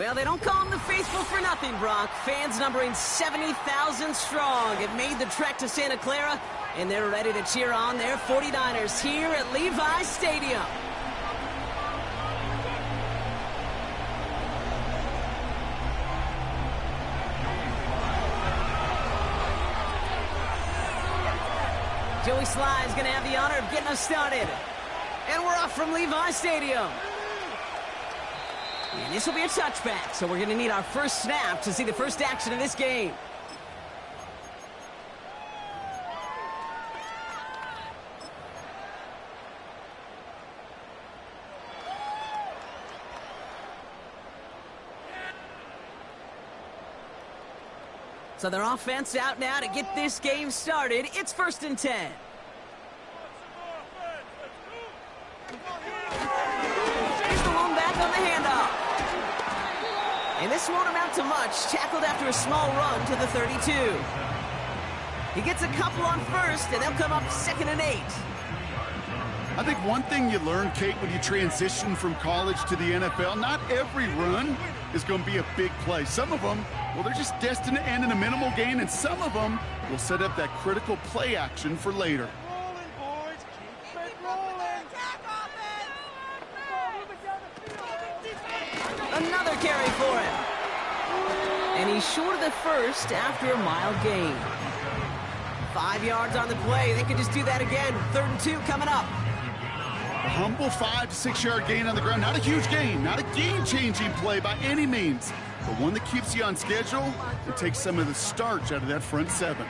Well, they don't call them the faithful for nothing, Brock. Fans numbering 70,000 strong have made the trek to Santa Clara, and they're ready to cheer on their 49ers here at Levi's Stadium. Joey Sly is going to have the honor of getting us started. And we're off from Levi's Stadium. And this will be a touchback, so we're going to need our first snap to see the first action of this game. So their offense out now to get this game started. It's 1st and 10. Here's the lone back on the handoff. And this won't amount to much. Tackled after a small run to the 32. He gets a couple on first, and they'll come up 2nd and 8. I think one thing you learn, Kate, when you transition from college to the NFL, not every run is going to be a big play. Some of them, well, they're just destined to end in a minimal gain, and some of them will set up that critical play action for later. Rolling, boys. Keep it rolling. Another carry for him. And he's short of the first after a mild gain. 5 yards on the play. They could just do that again. 3rd and 2 coming up. A humble 5 to 6 yard gain on the ground. Not a huge gain, not a game-changing play by any means, but one that keeps you on schedule and takes some of the starch out of that front 7.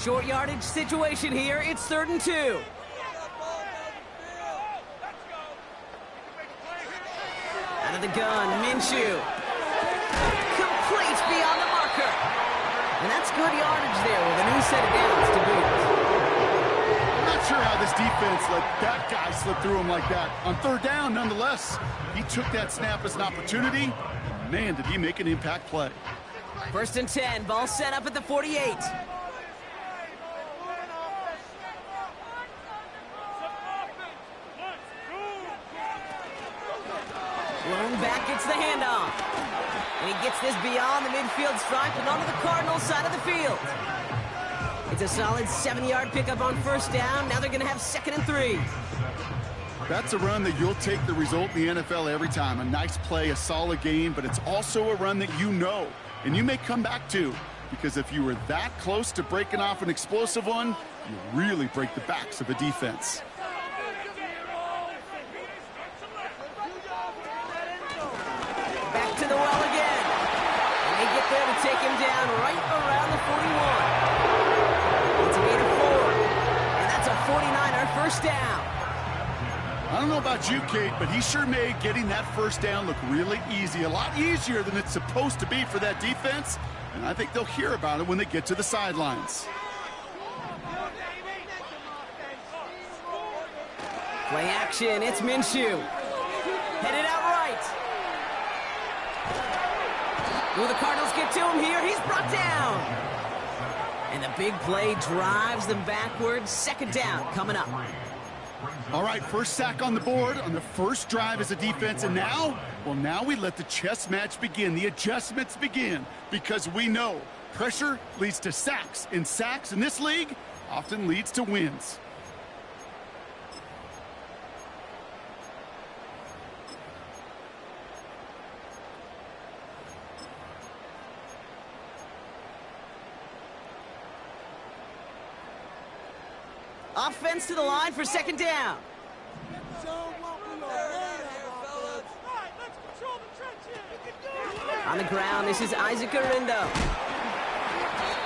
Short yardage situation here. It's 3rd and 2. Out of the gun, Minshew. Complete beyond the marker. And that's good yardage there with a new set of downs to boot. I'm not sure how this defense let that guy slip through him like that. On 3rd down, nonetheless, he took that snap as an opportunity. Man, did he make an impact play. 1st and 10, ball set up at the 48. Lone back gets the handoff. And he gets this beyond the midfield stripe and onto the Cardinals side of the field. It's a solid 7-yard pickup on 1st down. Now they're going to have 2nd and 3. That's a run that you'll take the result in the NFL every time. A nice play, a solid game, but it's also a run that you know, and you may come back to, because if you were that close to breaking off an explosive one, you really break the backs of a defense. Back to the well again. And they get there to take him down right around the 41. It's a gain of 4. And that's a 49er 1st down. I don't know about you, Kate, but he sure made getting that 1st down look really easy. A lot easier than it's supposed to be for that defense. And I think they'll hear about it when they get to the sidelines. Play action. It's Minshew. Headed out right. Will the Cardinals get to him here? He's brought down. And the big play drives them backwards. 2nd down coming up. All right, first sack on the board on the first drive as a defense. And now, well, now we let the chess match begin. The adjustments begin, because we know pressure leads to sacks. And sacks in this league often leads to wins. Offense to the line for 2nd down. On the ground, this is Isaac Arindo.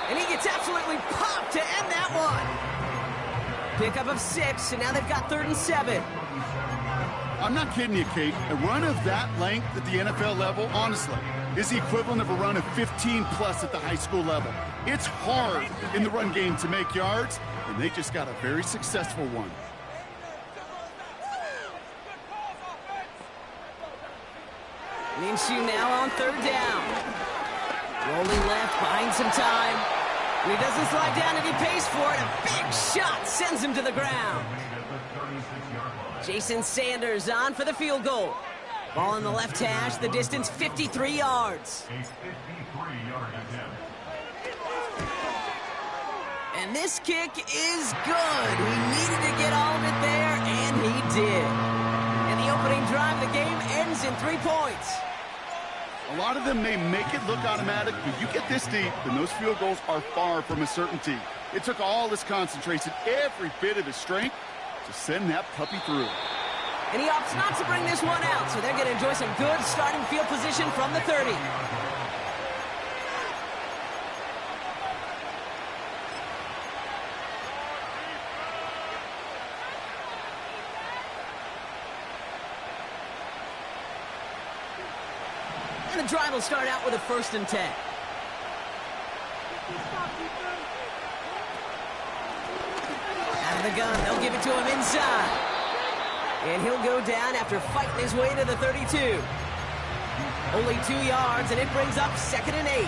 And he gets absolutely popped to end that one. Pickup of 6, and now they've got 3rd and 7. I'm not kidding you, Kate. A run of that length at the NFL level, honestly, is the equivalent of a run of 15+ at the high school level. It's hard in the run game to make yards, and they just got a very successful one. Minshew now on 3rd down. Rolling left, buying some time. And he doesn't slide down, and he pays for it. A big shot sends him to the ground. Jason Sanders on for the field goal. Ball in the left hash, the distance 53 yards. And this kick is good. He needed to get all of it there, and he did. And the opening drive of the game ends in 3 points. A lot of them may make it look automatic, but you get this deep, and those field goals are far from a certainty. It took all his concentration, every bit of his strength, to send that puppy through. And he opts not to bring this one out, so they're going to enjoy some good starting field position from the 30. And the drive will start out with a 1st and 10. Out of the gun, they'll give it to him inside. And he'll go down after fighting his way to the 32. Only 2 yards, and it brings up 2nd and 8.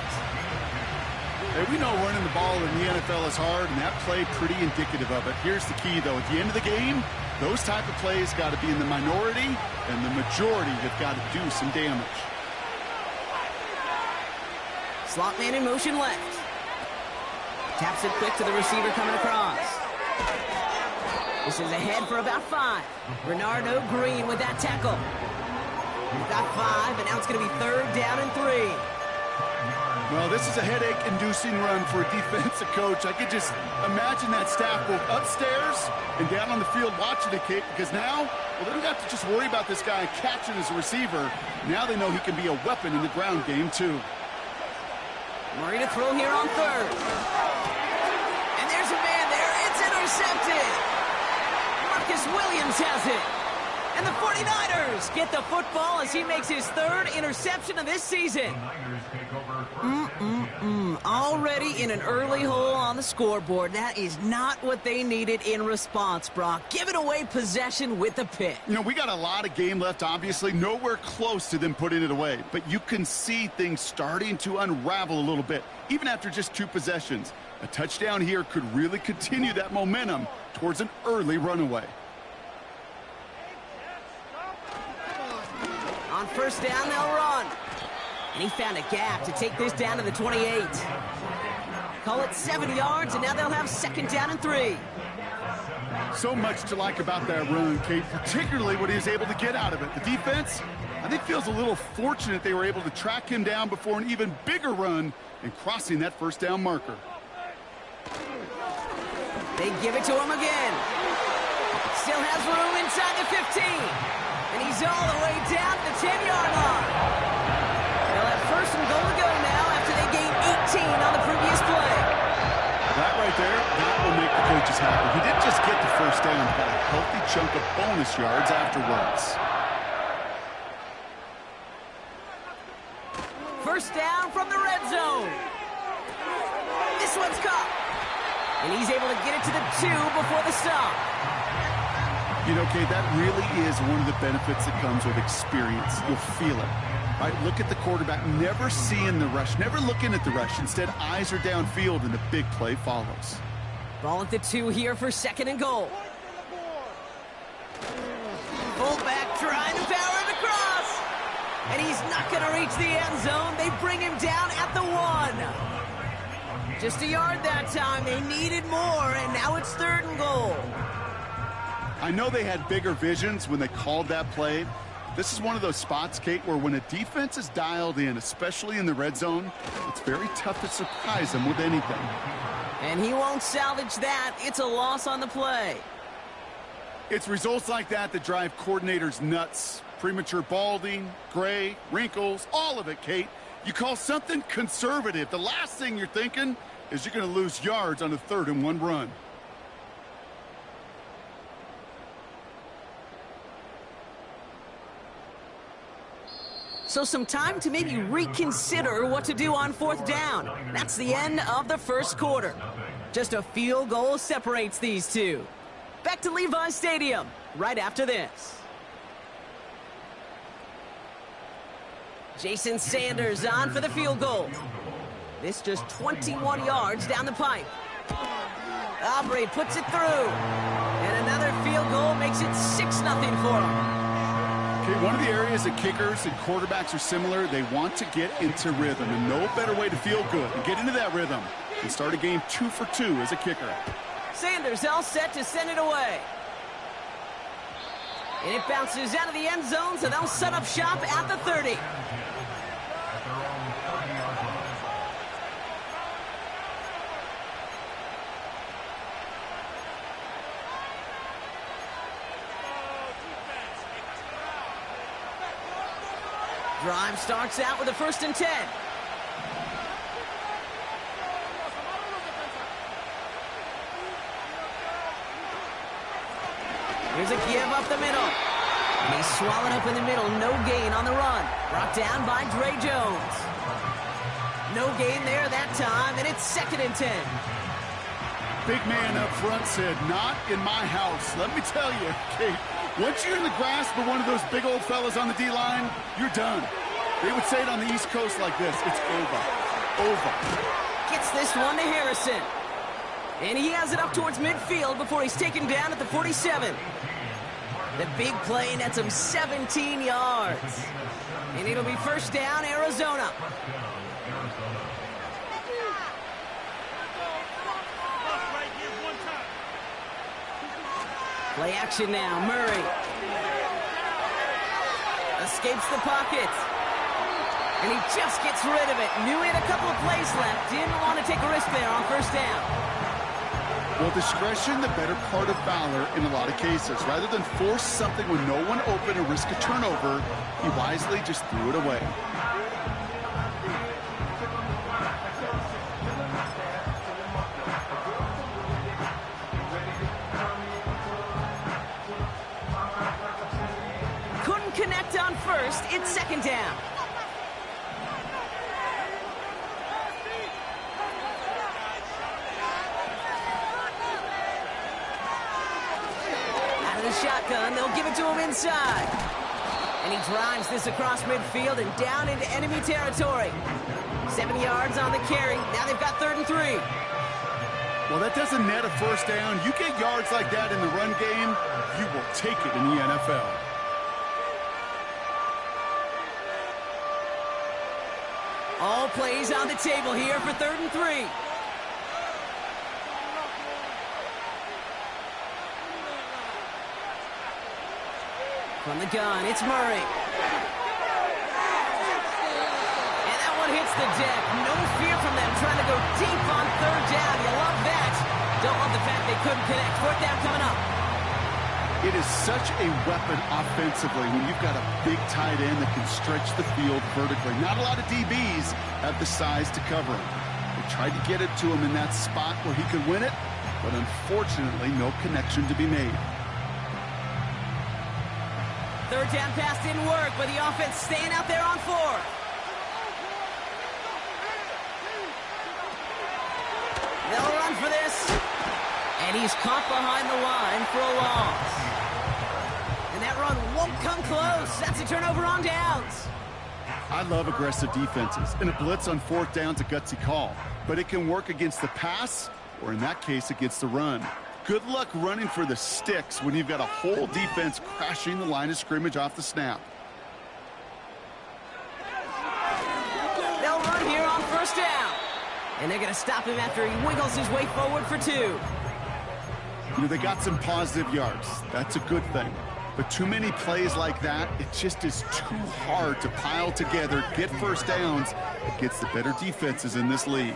Hey, we know running the ball in the NFL is hard, and that play pretty indicative of it. Here's the key, though. At the end of the game, those type of plays got to be in the minority, and the majority have got to do some damage. Slot man in motion left. Taps it quick to the receiver coming across. This is ahead for about 5. Bernardo Green with that tackle. We've got 5, and now it's going to be 3rd down and 3. Well, this is a headache-inducing run for a defensive coach. I could just imagine that staff both upstairs and down on the field watching it, Kate, because now, well, they don't have to just worry about this guy catching as a receiver. Now they know he can be a weapon in the ground game, too. Murray to throw here on 3rd. And there's a man there. It's intercepted. Marcus Williams has it. And the 49ers get the football as he makes his 3rd interception of this season. Already in an early hole on the scoreboard. That is not what they needed in response, Brock. Giving away possession with the pick. You know, we got a lot of game left, obviously. Nowhere close to them putting it away. But you can see things starting to unravel a little bit, even after just 2 possessions. A touchdown here could really continue that momentum towards an early runaway. On 1st down, they'll run. And he found a gap to take this down to the 28. Call it 7 yards, and now they'll have 2nd down and 3. So much to like about that run, Kate, particularly what he was able to get out of it. The defense, I think, feels a little fortunate they were able to track him down before an even bigger run and crossing that 1st down marker. They give it to him again. Still has room inside the 15. And he's all the way down to the 10-yard line. They'll have 1st and goal to go now after they gained 18 on the previous play. That right there, that will make the coaches happy. He didn't just get the 1st down, he got a healthy chunk of bonus yards afterwards. 1st down from the red zone. This one's caught. And he's able to get it to the 2 before the stop. You know, Kate, that really is one of the benefits that comes with experience. You'll feel it. Right? Look at the quarterback, never seeing the rush, never looking at the rush. Instead, eyes are downfield, and the big play follows. Ball at the 2 here for 2nd and goal. Fullback trying to power it across. And he's not going to reach the end zone. They bring him down at the 1. Just a yard that time. They needed more, and now it's 3rd and goal. I know they had bigger visions when they called that play. This is one of those spots, Kate, where when a defense is dialed in, especially in the red zone, it's very tough to surprise them with anything. And he won't salvage that. It's a loss on the play. It's results like that that drive coordinators nuts. Premature balding, gray, wrinkles, all of it, Kate. You call something conservative. The last thing you're thinking is you're going to lose yards on a 3rd and 1 run. So some time to maybe reconsider what to do on 4th down. That's the end of the 1st quarter. Just a field goal separates these two. Back to Levi's Stadium right after this. Jason Sanders on for the field goal. This just 21 yards down the pipe. Aubrey puts it through. And another field goal makes it 6-0 for him. Okay, one of the areas that kickers and quarterbacks are similar, they want to get into rhythm, and no better way to feel good and get into that rhythm and start a game 2 for 2 as a kicker. Sanders all set to send it away. And it bounces out of the end zone, so they'll set up shop at the 30. Drive starts out with a 1st and 10. Here's a give up the middle. And he's swallowed up in the middle. No gain on the run. Brought down by Dre Jones. No gain there that time, and it's 2nd and 10. Big man up front said, not in my house. Let me tell you, Kate, once you're in the grasp of one of those big old fellas on the D-line, you're done. They would say it on the East Coast like this. It's over. Over. Gets this one to Harrison. And he has it up towards midfield before he's taken down at the 47. The big play nets him 17 yards. And it'll be 1st down, Arizona. Play action now, Murray. Escapes the pocket. And he just gets rid of it. Knew he had a couple of plays left. Didn't want to take a risk there on 1st down. Well, discretion, the better part of valor in a lot of cases. Rather than force something with no one open or risk a turnover, he wisely just threw it away. Couldn't connect on 1st. It's 2nd down. Shotgun, they'll give it to him inside. And he drives this across midfield and down into enemy territory. 7 yards on the carry. Now they've got 3rd and 3. Well, that doesn't net a 1st down. You get yards like that in the run game, you will take it in the NFL. All plays on the table here for 3rd and 3. From the gun, it's Murray. And that one hits the deck. No fear from them trying to go deep on 3rd down. You love that. Don't love the fact they couldn't connect. 4th down coming up. It is such a weapon offensively when you've got a big tight end that can stretch the field vertically. Not a lot of DBs have the size to cover him. They tried to get it to him in that spot where he could win it, but unfortunately no connection to be made. 3rd down pass didn't work, but the offense staying out there on 4th. They'll run for this. And he's caught behind the line for a loss. And that run won't come close. That's a turnover on downs. I love aggressive defenses. And a blitz on 4th down's a gutsy call. But it can work against the pass, or in that case, against the run. Good luck running for the sticks when you've got a whole defense crashing the line of scrimmage off the snap. They'll run here on 1st down. And they're going to stop him after he wiggles his way forward for 2. You know, they got some positive yards. That's a good thing. But too many plays like that, it just is too hard to pile together, get 1st downs against the better defenses in this league.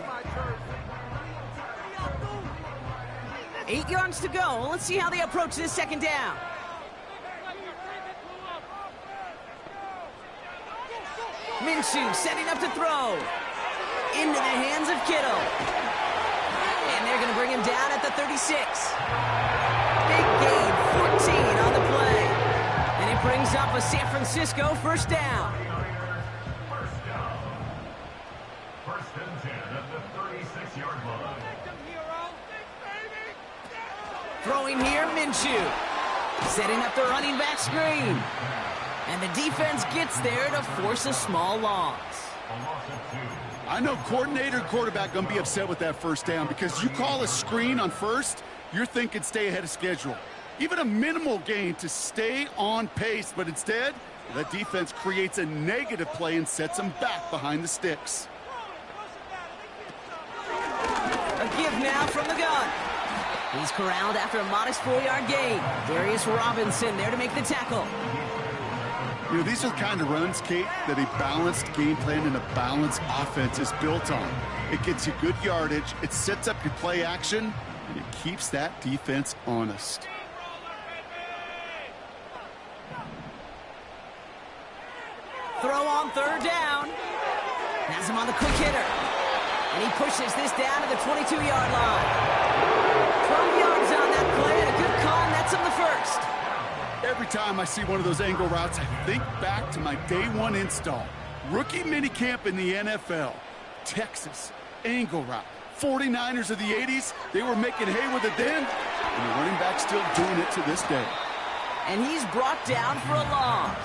8 yards to go. Let's see how they approach this 2nd down. Minshew setting up to throw. Into the hands of Kittle. And they're going to bring him down at the 36. Big gain, 14 on the play. And it brings up a San Francisco 1st down. First and 10 at the 36-yard line. Throwing here, Minshew. Setting up the running back screen. And the defense gets there to force a small loss. A loss of 2. I know coordinator and quarterback going to be upset with that first down because you call a screen on first, you're thinking stay ahead of schedule. Even a minimal gain to stay on pace, but instead, that defense creates a negative play and sets them back behind the sticks. A give now from the gun. He's corralled after a modest 4-yard gain. Darius Robinson there to make the tackle. You know, these are the kind of runs, Kate, that a balanced game plan and a balanced offense is built on. It gets you good yardage, it sets up your play action, and it keeps that defense honest. Throw on third down. Has him on the quick hitter. And he pushes this down to the 22-yard line. 12 yards on that play, and a good call nets him the first. Every time I see one of those angle routes, I think back to my day one install. Rookie minicamp in the NFL. Texas, angle route. 49ers of the 80s, they were making hay with it then, and the running back's still doing it to this day. And he's brought down for a loss.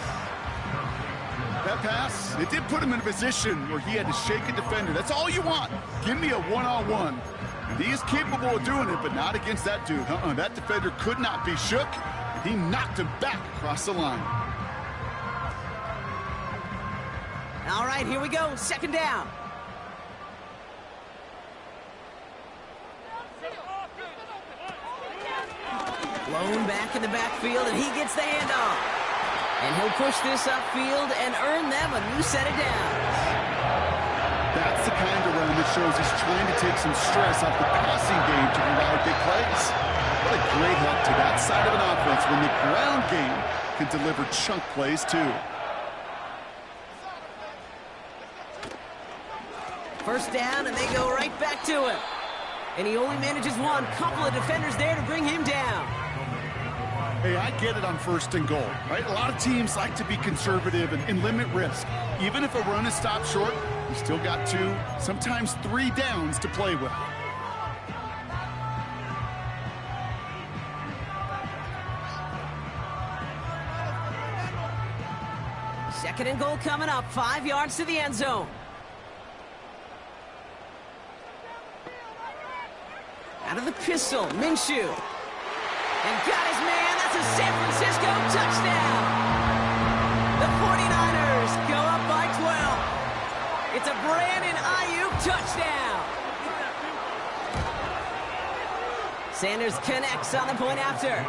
That pass, it did put him in a position where he had to shake a defender. That's all you want. Give me a one-on-one. And he is capable of doing it, but not against that dude. That defender could not be shook. And he knocked him back across the line. All right, here we go. Second down. Blown back in the backfield, and he gets the handoff. And he'll push this upfield and earn them a new set of downs. That's the kind of run that shows he's trying to take some stress off the passing game to provide big plays. What a great help to that side of an offense when the ground game can deliver chunk plays too. First down, and they go right back to him. And he only manages one. Couple of defenders there to bring him down. Hey, I get it on first and goal, right? A lot of teams like to be conservative and limit risk. Even if a run is stopped short, you still got 2, sometimes 3 downs to play with. Second and goal coming up, 5 yards to the end zone. Out of the pistol, Minshew. And got his man, that's a San Francisco touchdown. The 49ers go up by 12. It's a Brandon Ayuk touchdown. Sanders connects on the point after.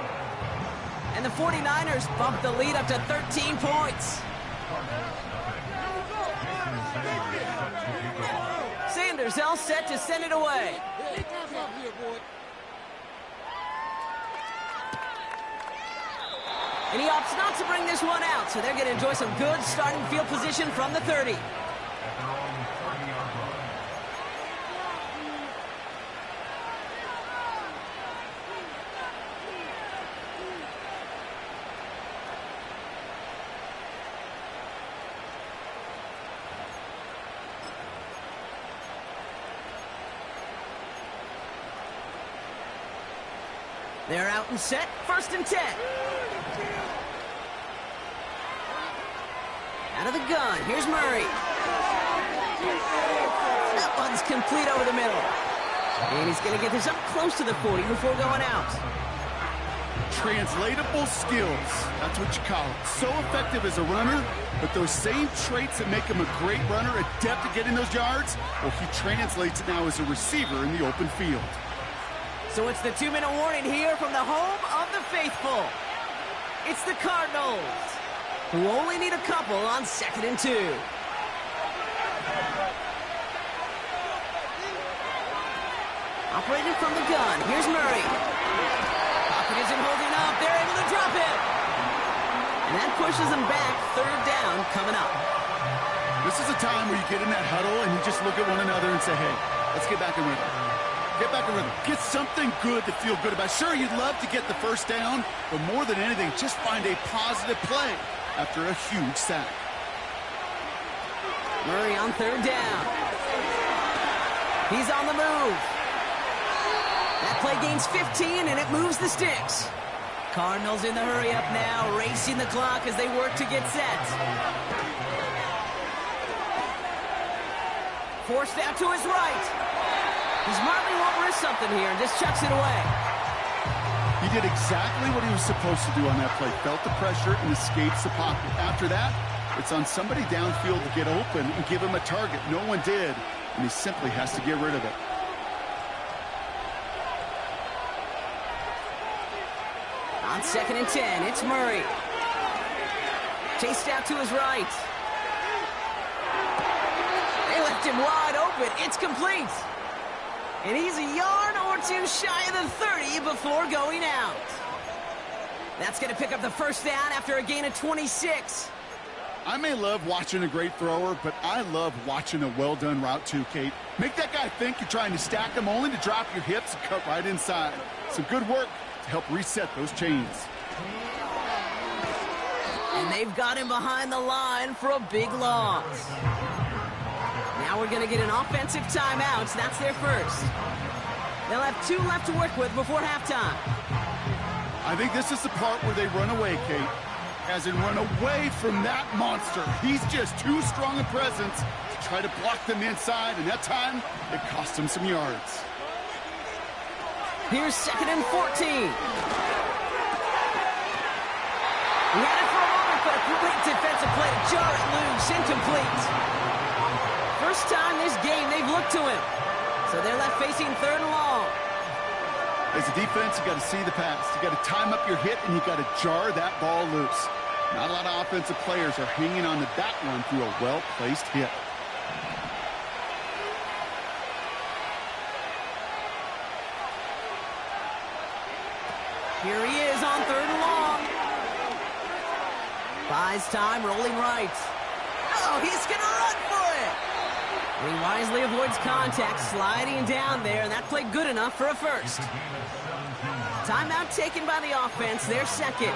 And the 49ers bump the lead up to 13 points. Sanders all set to send it away. And he opts not to bring this one out, so they're going to enjoy some good starting field position from the 30. They're out and set, 1st and 10. Out of the gun, here's Murray. That one's complete over the middle. And he's going to get this up close to the 40 before going out. Translatable skills, that's what you call it. So effective as a runner, but those same traits that make him a great runner, adept at getting those yards, well, he translates it now as a receiver in the open field. So it's the 2-minute warning here from the home of the faithful. It's the Cardinals, who only need a couple on 2nd and 2. Operated from the gun, here's Murray. Pocket isn't holding up, they're able to drop it. And that pushes them back, 3rd down coming up. This is a time where you get in that huddle and you just look at one another and say, hey, let's get back in rhythm. Get back in rhythm. Get something good to feel good about. Sure, you'd love to get the first down, but more than anything, just find a positive play after a huge sack. Murray on 3rd down. He's on the move. That play gains 15, and it moves the sticks. Cardinals in the hurry up now, racing the clock as they work to get set. Forced out to his right. He smartly won't risk something here and just chucks it away. He did exactly what he was supposed to do on that play. Felt the pressure and escapes the pocket. After that, it's on somebody downfield to get open and give him a target. No one did, and he simply has to get rid of it. On 2nd and 10, it's Murray. Chased out to his right. They left him wide open. It's complete. And he's a yard or two shy of the 30 before going out. That's going to pick up the first down after a gain of 26. I may love watching a great thrower, but I love watching a well-done route too, Kate. Make that guy think you're trying to stack him only to drop your hips and cut right inside. Some good work to help reset those chains. And they've got him behind the line for a big loss. Now we're going to get an offensive timeout. That's their first. They'll have 2 left to work with before halftime. I think this is the part where they run away, Kate. As in run away from that monster. He's just too strong a presence to try to block them inside, and that time, it cost him some yards. Here's 2nd and 14. He had it for a moment, but a complete defensive play to jar it loose. Incomplete. First time this game they've looked to him. So they're left facing 3rd and long. As a defense, you got to see the pass. You got to time up your hit, and you got to jar that ball loose. Not a lot of offensive players are hanging on to that one through a well-placed hit. Here he is on 3rd and long. Buys time, rolling right. Oh, he's going to run for it. And he wisely avoids contact, sliding down there, and that played good enough for a first. Timeout taken by the offense, their second.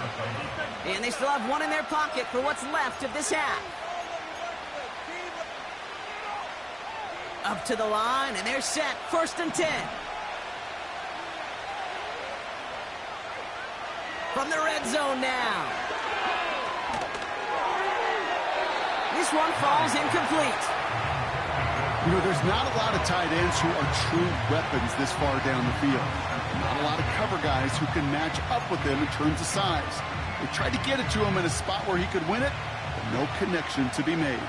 And they still have 1 in their pocket for what's left of this half. Up to the line, and they're set. 1st and 10. From the red zone now. This one falls incomplete. You know, there's not a lot of tight ends who are true weapons this far down the field. Not a lot of cover guys who can match up with them in terms of size. They tried to get it to him in a spot where he could win it, but no connection to be made.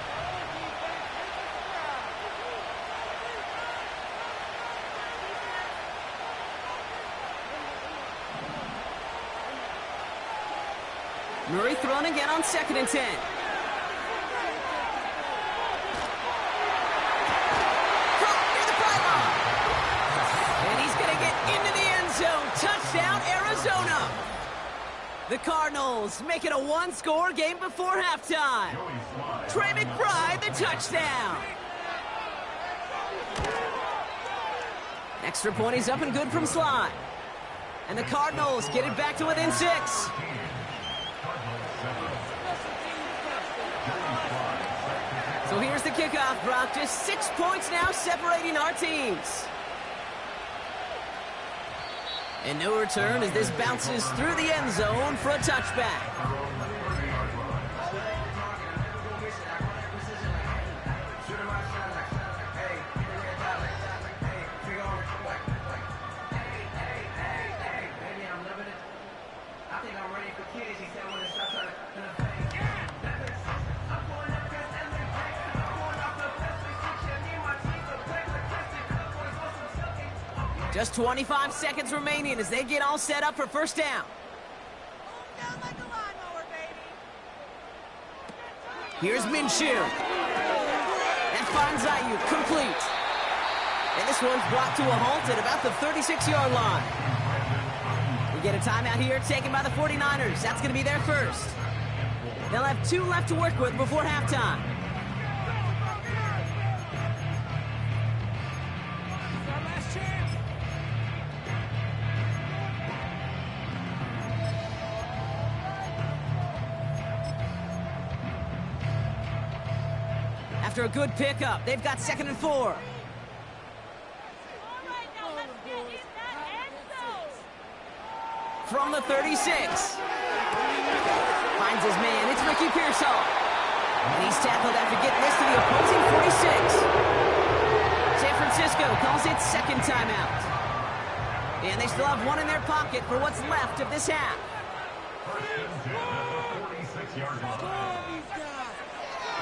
Murray thrown again on 2nd and 10. Touchdown, Arizona. The Cardinals make it a 1-score game before halftime. Trey McBride, the touchdown. Extra point is up and good from Sly. And the Cardinals get it back to within 6. So here's the kickoff, Brock. Just 6 points now separating our teams. And no return as this bounces through the end zone for a touchback. Just 25 seconds remaining as they get all set up for first down. Here's Minshew. That finds Ayuk complete. And this one's brought to a halt at about the 36-yard line. We get a timeout here taken by the 49ers. That's going to be their first. They'll have 2 left to work with before halftime. After a good pickup, they've got 2nd and 4. From the 36. Finds his man. It's Ricky Pearsall. And he's tackled after getting this to the opposing 46. San Francisco calls it second timeout. And they still have one in their pocket for what's left of this half.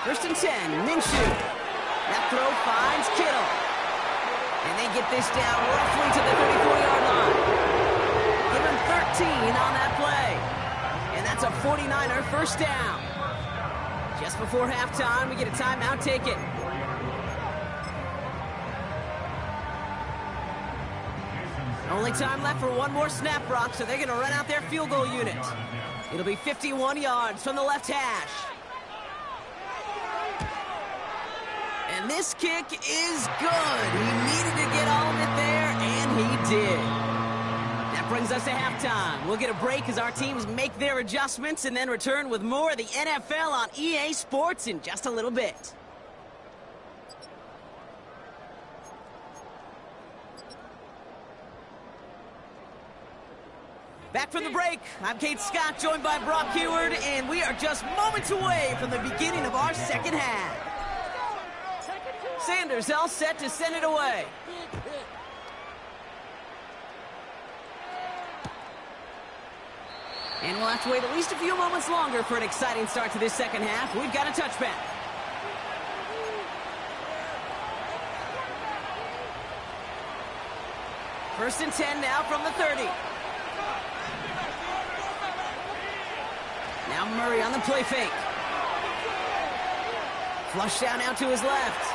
First and 10, Minshew. That throw finds Kittle. And they get this down roughly to the 34-yard line. Give him 13 on that play. And that's a 49er first down. Just before halftime, we get a timeout taken. Only time left for one more snap, Brock, so they're going to run out their field goal unit. It'll be 51 yards from the left hash. And this kick is good. He needed to get all of it there, and he did. That brings us to halftime. We'll get a break as our teams make their adjustments and then return with more of the NFL on EA Sports in just a little bit. Back from the break, I'm Kate Scott, joined by Brock Heward, and we are just moments away from the beginning of our second half. Sanders all set to send it away. And we'll have to wait at least a few moments longer for an exciting start to this second half. We've got a touchback. First and 10 now from the 30. Now Murray on the play fake. Flush down out to his left.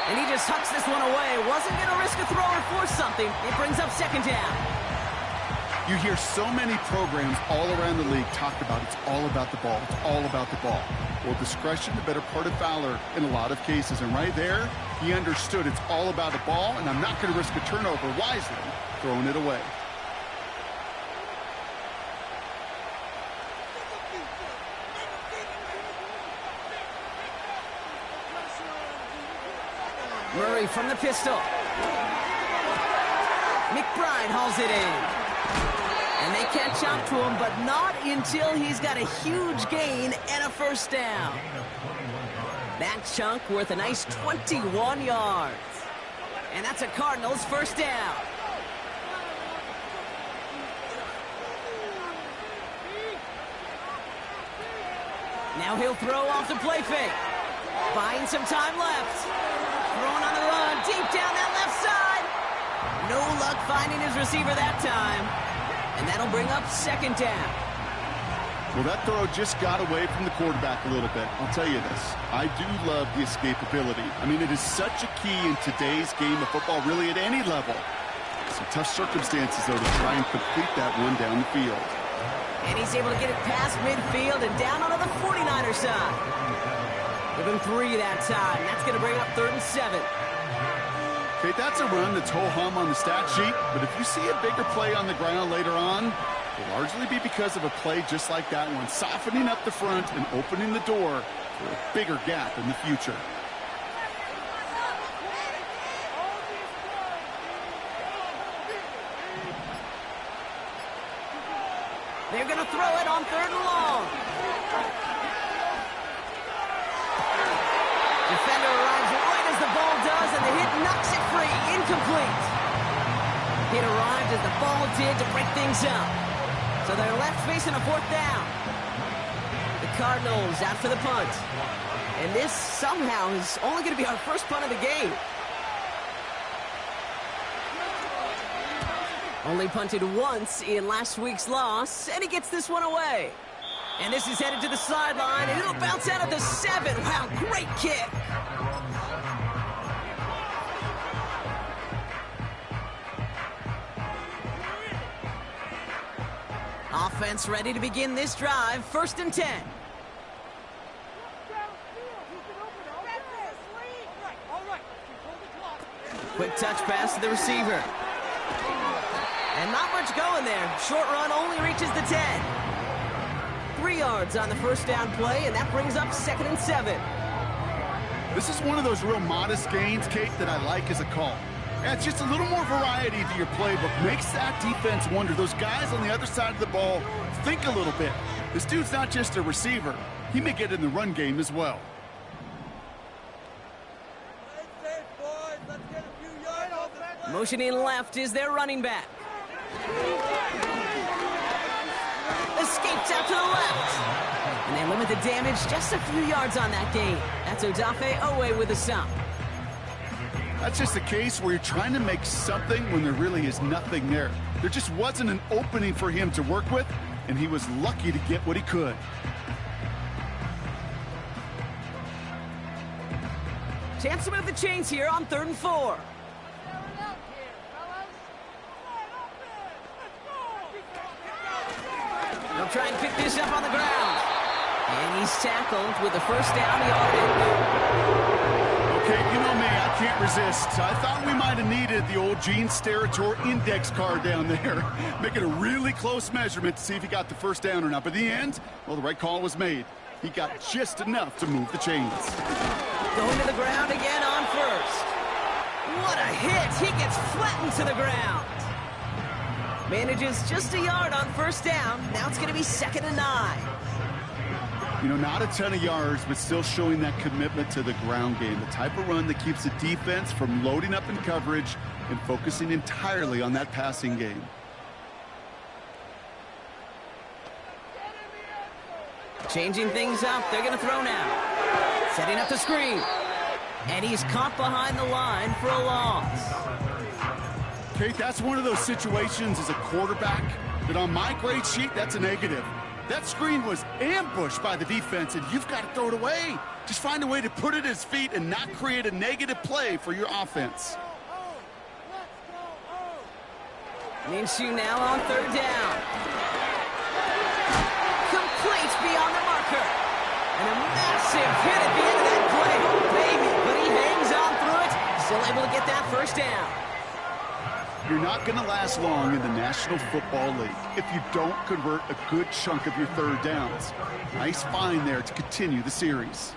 And he just hucks this one away. Wasn't going to risk a throw or force something. It brings up second down. You hear so many programs all around the league talk about it's all about the ball. It's all about the ball. Well, discretion, the better part of valor in a lot of cases. And right there, he understood it's all about the ball, and I'm not going to risk a turnover wisely, throwing it away. Murray from the pistol. McBride hauls it in. And they catch up to him, but not until he's got a huge gain and a first down. That chunk worth a nice 21 yards. And that's a Cardinals first down. Now he'll throw off the play fake. Buying some time left. Throwing on the run, deep down that left side. No luck finding his receiver that time. And that'll bring up second down. Well, that throw just got away from the quarterback a little bit. I'll tell you this. I do love the escapability. I mean, it is such a key in today's game of football, really at any level. Some tough circumstances, though, to try and complete that one down the field. And he's able to get it past midfield and down onto the 49er side. Give him 3 that time. That's going to bring up 3rd and 7. Okay, that's a run that's ho-hum on the stat sheet, but if you see a bigger play on the ground later on, it'll largely be because of a play just like that one, softening up the front and opening the door for a bigger gap in the future. They're going to throw it on 3rd and long. Defender arrives right as the ball does, and the hit knocks it free. Incomplete. Hit arrived as the ball did to break things up. So they're left facing a 4th down. The Cardinals out for the punt. And this somehow is only going to be our first punt of the game. Only punted once in last week's loss, and he gets this one away. And this is headed to the sideline, and it'll bounce out at the 7. Wow, great kick. Offense ready to begin this drive. 1st and 10. Quick touch pass to the receiver. And not much going there. Short run only reaches the 10. 3 yards on the first down play, and that brings up 2nd and 7. This is one of those real modest gains, Kate, that I like as a call. Yeah, it's just a little more variety to your playbook. Makes that defense wonder. Those guys on the other side of the ball think a little bit. This dude's not just a receiver. He may get in the run game as well. Motioning left is their running back. Escapes out to the left. And they limit the damage just a few yards on that gain. That's Odafe Owe with a stop. That's just a case where you're trying to make something when there really is nothing there. There just wasn't an opening for him to work with, and he was lucky to get what he could. Chance to move the chains here on 3rd and 4. They'll try and pick this up on the ground. And he's tackled with a first down yardage. Okay, you know me, I can't resist. I thought we might have needed the old Gene Steratore index card down there. Make it a really close measurement to see if he got the first down or not. But in the end, well, the right call was made. He got just enough to move the chains. Going to the ground again on first. What a hit! He gets flattened to the ground. Manages just a yard on first down. Now it's going to be 2nd and 9. You know, not a ton of yards, but still showing that commitment to the ground game. The type of run that keeps the defense from loading up in coverage and focusing entirely on that passing game. Changing things up. They're going to throw now. Setting up the screen. And he's caught behind the line for a loss. Kate, that's one of those situations as a quarterback that on my grade sheet, that's a negative. That screen was ambushed by the defense, and you've got to throw it away. Just find a way to put it at his feet and not create a negative play for your offense. Minshew now on 3rd down. Complete beyond the marker. And a massive hit at the end of that play. Oh, baby. But he hangs on through it. Still able to get that first down. You're not going to last long in the National Football League if you don't convert a good chunk of your 3rd downs. Nice find there to continue the series.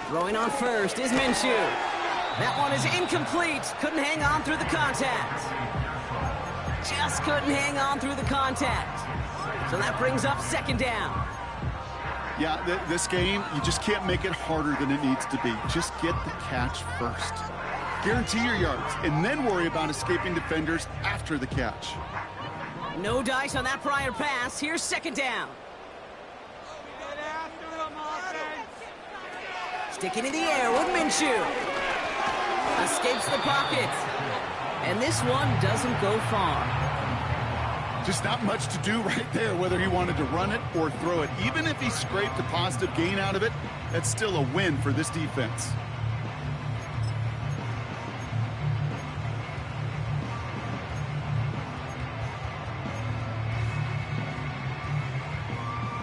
Throwing on first is Minshew. That one is incomplete. Couldn't hang on through the contact. Just couldn't hang on through the contact. So that brings up 2nd down. Yeah, this game, you just can't make it harder than it needs to be. Just get the catch first. Guarantee your yards, and then worry about escaping defenders after the catch. No dice on that prior pass. Here's 2nd down. Sticking in the air with Minshew. Escapes the pocket. And this one doesn't go far. Just not much to do right there, whether he wanted to run it or throw it. Even if he scraped a positive gain out of it, that's still a win for this defense.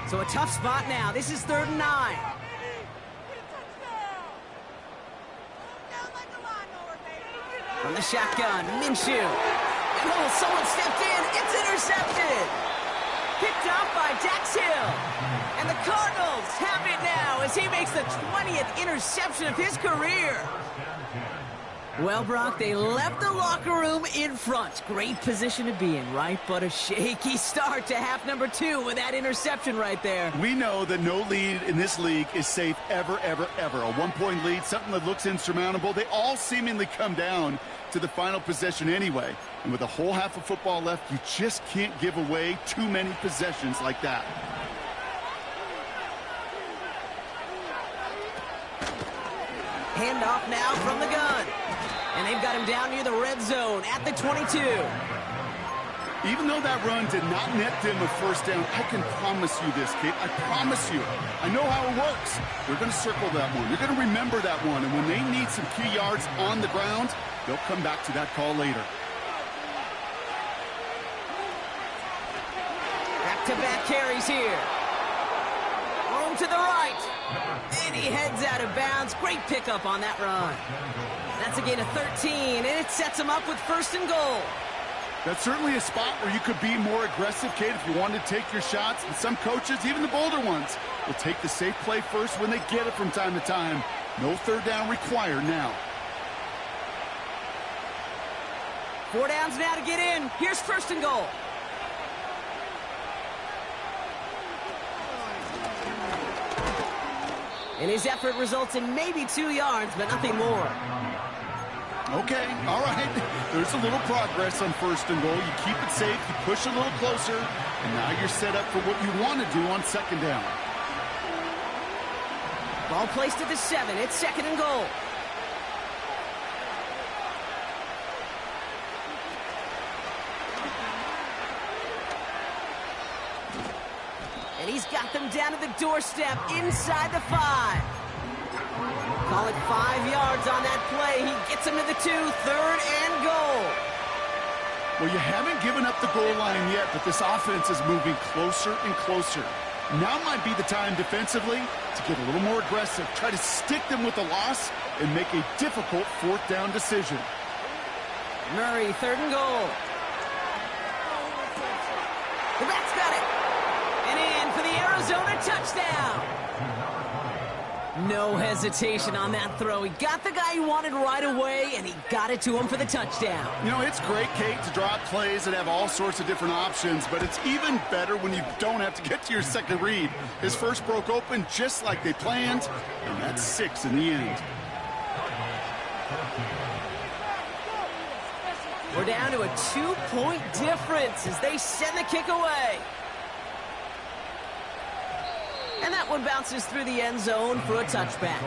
So a tough spot now. This is 3rd and 9. From the shotgun, Minshew. And oh, someone stepped in. It's intercepted. Picked off by Dax Hill. And the Cardinals have it now as he makes the 20th interception of his career. Well, Brock, they left the locker room in front. Great position to be in, right? But a shaky start to half number 2 with that interception right there. We know that no lead in this league is safe ever, ever, ever. A 1-point lead, something that looks insurmountable. They all seemingly come down to the final possession anyway. And with a whole half of football left, you just can't give away too many possessions like that. Handoff now from the gun. And they've got him down near the red zone at the 22. Even though that run did not net them a first down, I can promise you this, Kate. I promise you. I know how it works. They're going to circle that one. They're going to remember that one. And when they need some key yards on the ground, they'll come back to that call later. Back-to-back carries here. Room to the right. And he heads out of bounds. Great pickup on that run. That's a gain of 13, and it sets him up with 1st and goal. That's certainly a spot where you could be more aggressive, Kate, if you wanted to take your shots. And some coaches, even the bolder ones, will take the safe play first when they get it from time to time. No 3rd down required now. 4 downs now to get in. Here's 1st and goal. And his effort results in maybe 2 yards, but nothing more. Okay, all right. There's a little progress on 1st and goal. You keep it safe, you push a little closer, and now you're set up for what you want to do on 2nd down. Ball placed at the 7. It's 2nd and goal. And he's got them down to the doorstep inside the 5. Call it 5 yards on that play. He gets him to the 2, 3rd and goal. Well, you haven't given up the goal line yet, but this offense is moving closer and closer. Now might be the time defensively to get a little more aggressive, try to stick them with the loss, and make a difficult 4th down decision. Murray, 3rd and goal. The back's got it. And in for the Arizona touchdown. No hesitation on that throw. He got the guy he wanted right away, and he got it to him for the touchdown. You know, it's great, Kate, to draw up plays that have all sorts of different options, but it's even better when you don't have to get to your 2nd read. His first broke open just like they planned, and that's 6 in the end. We're down to a 2-point difference as they send the kick away. And that one bounces through the end zone for a touchback.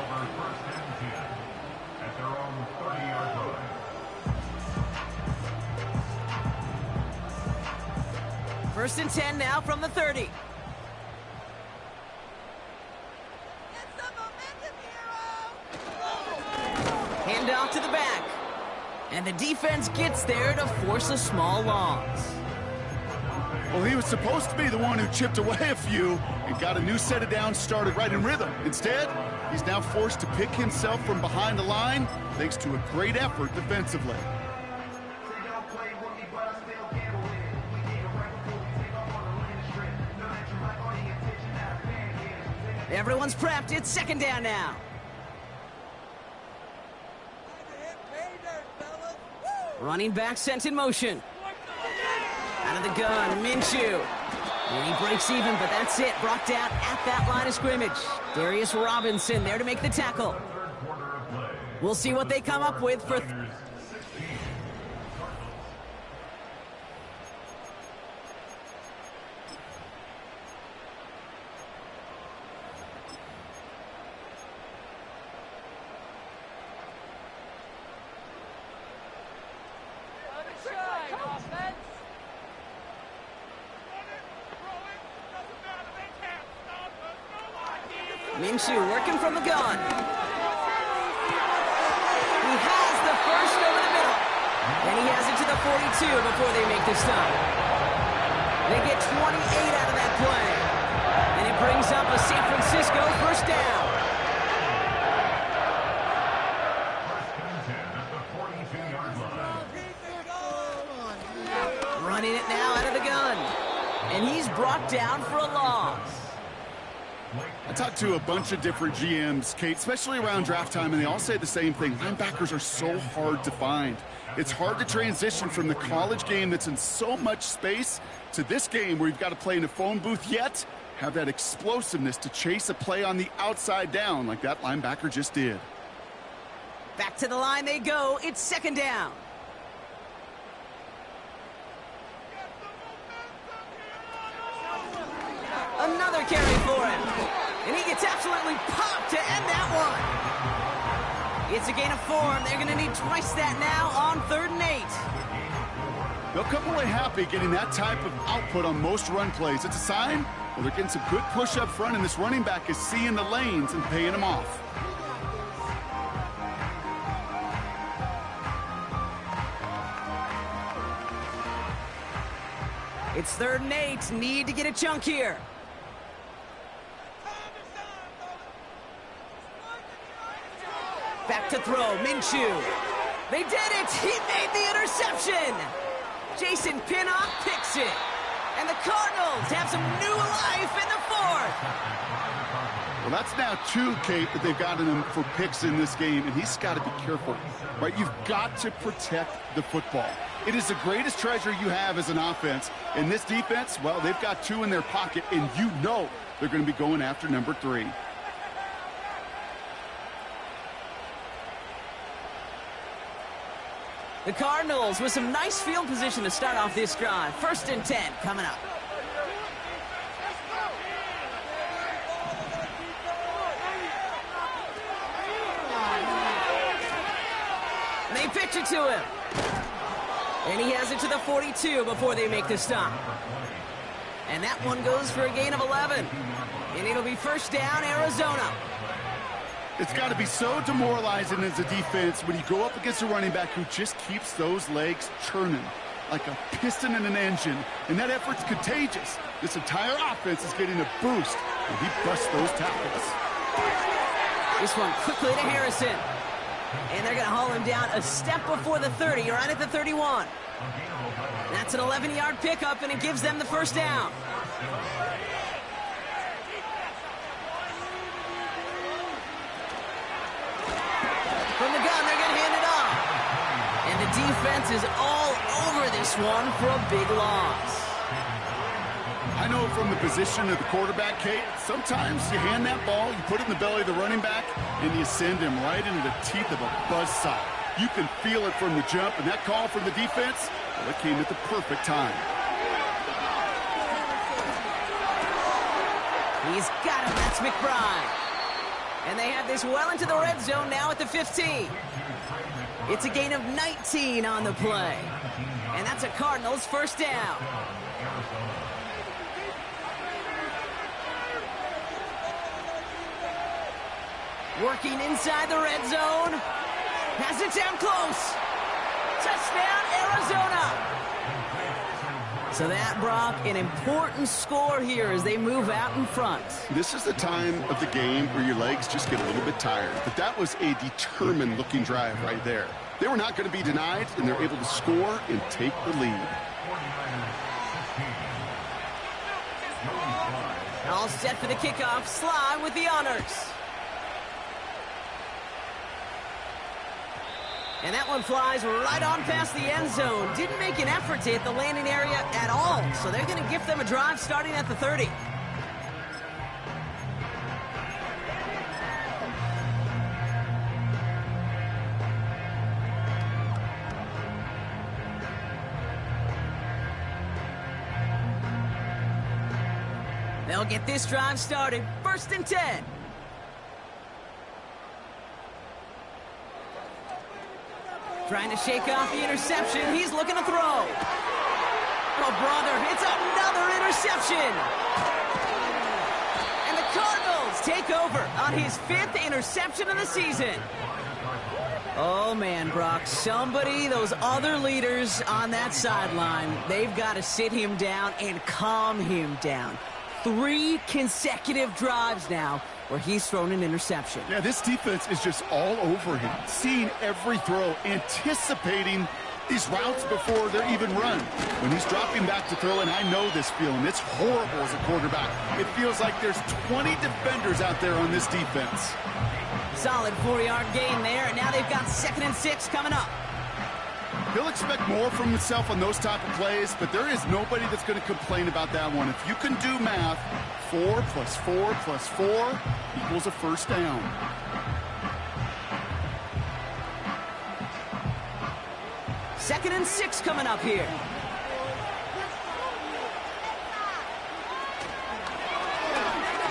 First and 10 now from the 30. Hand off to the back. And the defense gets there to force a small loss. Well, he was supposed to be the one who chipped away a few and got a new set of downs started right in rhythm. Instead, he's now forced to pick himself from behind the line thanks to a great effort defensively. Everyone's prepped. It's 2nd down now. Running back sent in motion. Out of the gun, Minshew. And he breaks even, but that's it. Brought down at that line of scrimmage. Darius Robinson there to make the tackle. We'll see what they come up with for... Minshew working from the gun. He has the first over the middle. And he has it to the 42 before they make the stop. They get 28 out of that play. And it brings up a San Francisco 1st down. Running it now out of the gun. And he's brought down for a loss. I talked to a bunch of different GMs, Kate, especially around draft time, and they all say the same thing. Linebackers are so hard to find. It's hard to transition from the college game that's in so much space to this game where you've got to play in a phone booth, yet have that explosiveness to chase a play on the outside down like that linebacker just did. Back to the line they go. It's 2nd down. Another carry for him. And he gets absolutely popped to end that one. It's a gain of 4, and they're going to need twice that now on 3rd and 8. They'll come away happy getting that type of output on most run plays. It's a sign, well, they're getting some good push up front, and this running back is seeing the lanes and paying them off. It's 3rd and 8. Need to get a chunk here. Back to throw, Minshew. They did it! He made the interception! Jason Pinnock picks it. And the Cardinals have some new life in the 4th. Well, that's now 2, Kate, that they've gotten him for picks in this game, and he's got to be careful, right? You've got to protect the football. It is the greatest treasure you have as an offense. And this defense, well, they've got 2 in their pocket, and you know they're going to be going after number 3. The Cardinals with some nice field position to start off this drive. 1st and 10 coming up. And they pitch it to him. And he has it to the 42 before they make the stop. And that one goes for a gain of 11. And it'll be 1st down, Arizona. It's got to be so demoralizing as a defense when you go up against a running back who just keeps those legs churning like a piston in an engine. And that effort's contagious. This entire offense is getting a boost when he busts those tackles. This one quickly to Harrison. And they're going to haul him down a step before the 30, right at the 31. That's an 11-yard pickup, and it gives them the 1st down. From the gun, they're going to hand it off. And the defense is all over this one for a big loss. I know from the position of the quarterback, Kate, sometimes you hand that ball, you put it in the belly of the running back, and you send him right into the teeth of a buzzsaw. You can feel it from the jump, and that call from the defense, well, it came at the perfect time. He's got him. That's McBride. And they have this well into the red zone now at the 15. It's a gain of 19 on the play. And that's a Cardinals 1st down. Working inside the red zone. Has it down close. Touchdown, Arizona. So that, Brock, an important score here as they move out in front. This is the time of the game where your legs just get a little bit tired. But that was a determined-looking drive right there. They were not going to be denied, and they're able to score and take the lead. All set for the kickoff. Sly with the honors. And that one flies right on past the end zone. Didn't make an effort to hit the landing area at all. So they're going to gift them a drive starting at the 30. They'll get this drive started. 1st and 10. Trying to shake off the interception. He's looking to throw. Oh, brother, it's another interception. And the Cardinals take over on his 5th interception of the season. Oh, man, Brock, those other leaders on that sideline, they've got to sit him down and calm him down. 3 consecutive drives now where he's thrown an interception. Yeah, this defense is just all over him, seeing every throw, anticipating these routes before they're even run. When he's dropping back to throw, and I know this feeling, it's horrible as a quarterback. It feels like there's 20 defenders out there on this defense. Solid 4-yard gain there, and now they've got 2nd and 6 coming up. He'll expect more from himself on those type of plays, but there is nobody that's going to complain about that one. If you can do math, 4 + 4 + 4 equals a 1st down. Second and 6 coming up here.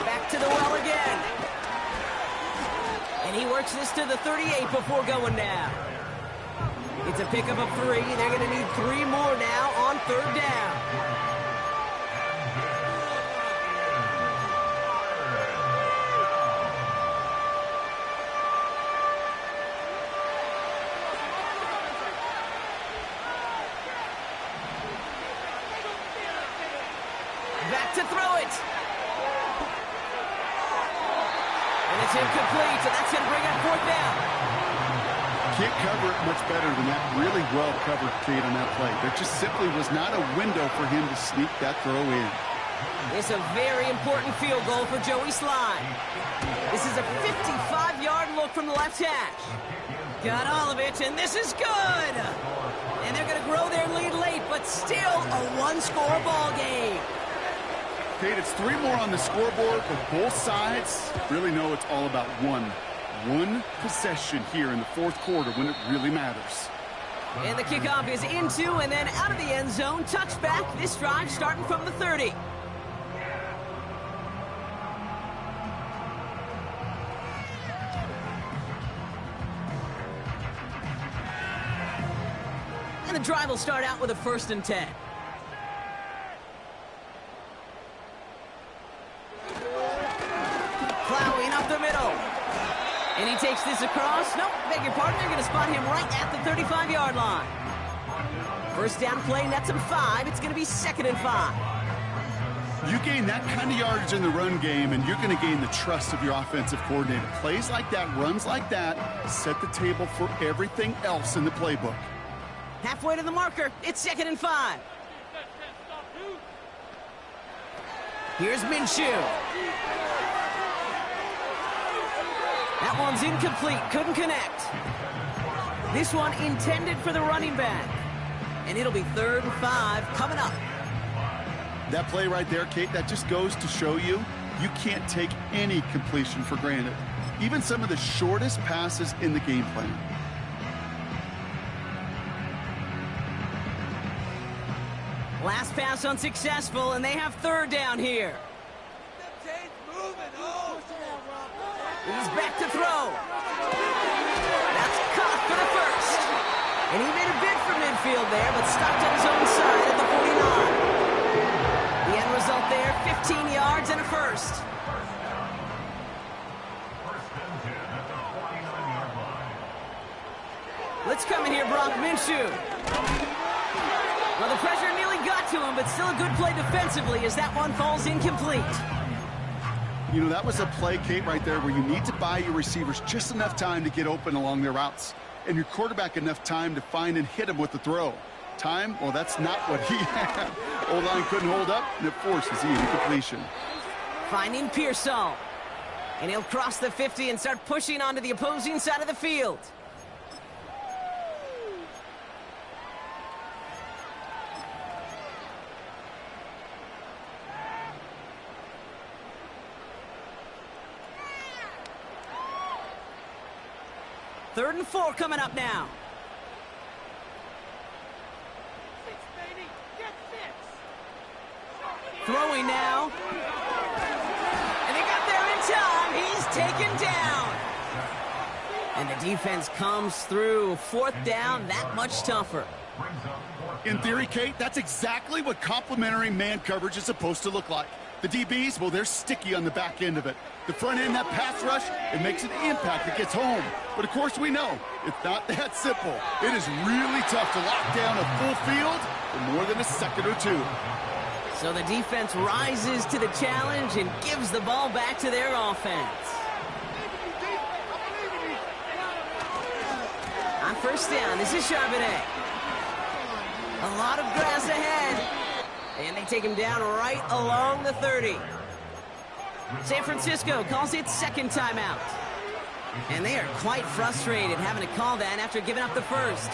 Back to the well again. And he works this to the 38 before going down. It's a pickup of 3. They're going to need 3 more now on 3rd down. Back to throw it. And it's incomplete, so that's going to bring up 4th down. Can't cover it much better than that. Really well covered, Kate, on that play. There just simply was not a window for him to sneak that throw in. It's a very important field goal for Joey Sly. This is a 55-yard look from the left hash. Got all of it, and this is good. And they're going to grow their lead late, but still a 1-score ball game. Kate, it's 3 more on the scoreboard, but both sides really know it's all about one possession here in the 4th quarter when it really matters. And the kickoff is into and then out of the end zone. Touchback. This drive starting from the 30. And the drive will start out with a 1st and 10. Plowing up the middle. And he takes this across. Nope, beg your pardon. They're going to spot him right at the 35-yard line. First down play, nets him 5. It's going to be 2nd and 5. You gain that kind of yardage in the run game, and you're going to gain the trust of your offensive coordinator. Plays like that, runs like that, set the table for everything else in the playbook. Halfway to the marker. It's 2nd and 5. Here's Minshew. That one's incomplete. Couldn't connect. This one intended for the running back. And it'll be 3rd and 5 coming up. That play right there, Kate, that just goes to show you can't take any completion for granted. Even some of the shortest passes in the game plan. Last pass unsuccessful, and they have 3rd down here. He's back to throw. That's caught for the 1st. And he made a bid for midfield there, but stopped on his own side at the 49. The end result there, 15 yards and a 1st. Let's come in here, Brock Minshew. Well, the pressure nearly got to him, but still a good play defensively as that one falls incomplete. You know, that was a play, Kate, right there where you need to buy your receivers just enough time to get open along their routes, and your quarterback enough time to find and hit him with the throw. Time, well, that's not what he had. O-line couldn't hold up, and it forces the incompletion. Finding Pearsall. And he'll cross the 50 and start pushing onto the opposing side of the field. Third and 4 coming up now. Throwing now. And they got there in time. He's taken down. And the defense comes through. 4th down, that much tougher. In theory, Kate, that's exactly what complementary man coverage is supposed to look like. The DBs, well, they're sticky on the back end of it. The front end, that pass rush, it makes an impact. It gets home. But, of course, we know it's not that simple. It is really tough to lock down a full field for more than a second or two. So the defense rises to the challenge and gives the ball back to their offense. On 1st down, this is Charbonnet. A lot of grass ahead. And they take him down right along the 30. San Francisco calls it 2nd timeout. And they are quite frustrated having to call that after giving up the 1st.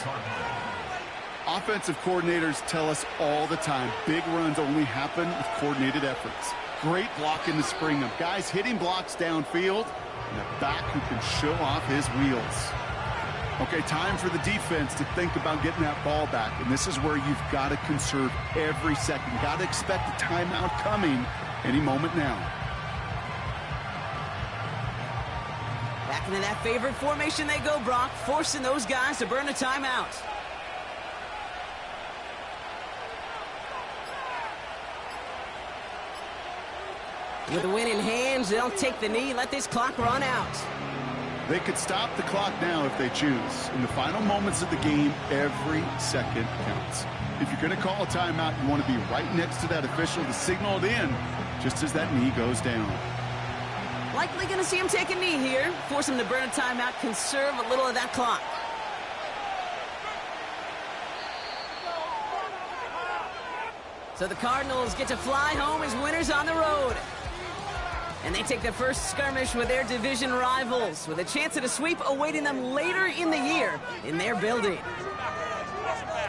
Offensive coordinators tell us all the time, big runs only happen with coordinated efforts. Great blocking to spring them. Guys hitting blocks downfield, and a back who can show off his wheels. Okay, time for the defense to think about getting that ball back, and this is where you've got to conserve every second. Got to expect a timeout coming any moment now. Back into that favorite formation they go, Brock, forcing those guys to burn a timeout. With the win in hands, they'll take the knee, let this clock run out. They could stop the clock now if they choose. In the final moments of the game, every second counts. If you're going to call a timeout, you want to be right next to that official to signal it in just as that knee goes down. Likely going to see him take a knee here. Force him to burn a timeout, conserve a little of that clock. So the Cardinals get to fly home as winners on the road. And they take the first skirmish with their division rivals, with a chance at a sweep awaiting them later in the year in their building.